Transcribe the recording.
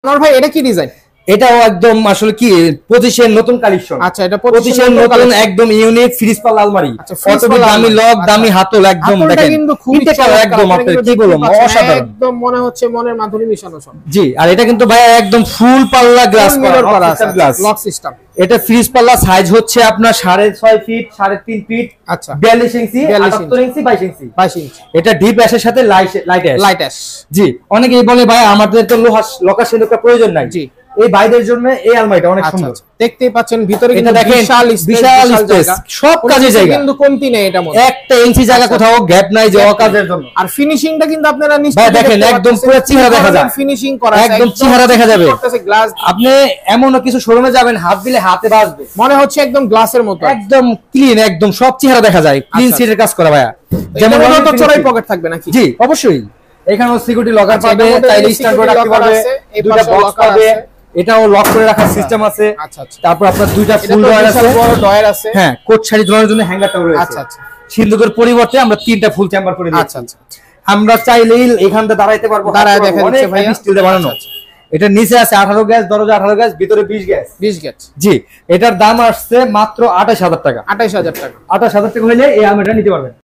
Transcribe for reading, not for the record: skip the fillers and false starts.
আমার ভাই এটা কি ডিজাইন? এটাও একদম আসলে কি পজিশন নতুন কালেকশন। আচ্ছা, এটা পজিশন নতুন একদম ইউনিক ফ্রিজ পাল্লা আলমারি। কতটা দামি লক, দামি হাতল একদম দেখেন। কিন্তু খুবই একদম আপনার কি বলবো অসাধারণ। একদম মনে হচ্ছে মনের মাধুরী মিশানো সব। জি, আর এটা কিন্তু ভাই একদম ফুল পাল্লা গ্লাস করা আছে, লক সিস্টেম। এটা ফ্রিজ পাল্লা সাইজ হচ্ছে আপনার 6.5 ফিট 3.5 ফিট। আচ্ছা, 42 ইঞ্চি 78 ইঞ্চি 22 ইঞ্চি 22 ইঞ্চি। এটা ডিপ অ্যাশের সাথে লাইট অ্যাশ। জি, অনেকেই বলে ভাই আমাদের তো লকার সেলুকা প্রয়োজন নাই। জি, এই ভাইদের জন্য এই আলমারিটা অনেক সুন্দর। দেখতেই পাচ্ছেন ভিতরে কিন্তু দেখেন বিশাল স্পেস, সব কাজে জায়গা কিন্তু কমতি নেই এটা মধ্যে। একটা ইঞ্চি জায়গা কোথাও গ্যাপ নাই যে কাজের জন্য। আর ফিনিশিংটা কিন্তু আপনারা নিশ্চয়ই দেখেন একদম পুরো চেহারা দেখা যায়, ফিনিশিং করা একদম চেহারা দেখা যাবে। আপনি এমন কিছু শোরুমে যাবেন হাত দিলে হাতে বাজবে, মনে হচ্ছে একদম গ্লাসের মতো, একদম ক্লিন, একদম সব চেহারা দেখা যায়। ক্লিন সিটের কাজ করা ভাইয়া, যেমন তো চড়াই পকেট থাকবে নাকি? জি অবশ্যই। এখানেও সিকিউরিটি লকার পাবে, চাইলে স্ট্যান্ড করে রাখতে পারবে, দুটো বক্স পাবে, এটাও লক করে রাখার সিস্টেম আছে। আচ্ছা আচ্ছা। তারপর আপনার দুইটা ফুল ডয়ার আছে, বড় ডয়ার আছে। হ্যাঁ, কোট শাড়ি ধরার জন্য হ্যাঙ্গারটাও রয়েছে। আচ্ছা আচ্ছা। সিন্ধুকের পরিবর্তে আমরা তিনটা ফুল চেম্বার করে দিয়েছি। আচ্ছা আচ্ছা। আমরা চাইলেই এখানটা দাঁড়াইতে পারবো, দাঁড়ায় দেখা যাচ্ছে ভাই স্টিল দিয়ে বানানো। এটা নিচে আছে 18 গ্যাস, দরজা 18 গ্যাস, ভিতরে 20 গ্যাস। 20 গ্যাস। জি, এটার দাম আসছে মাত্র 28000 টাকা। 28000 টাকা। 28000 টাকা হলে এই আলমারিটা নিতে পারবেন।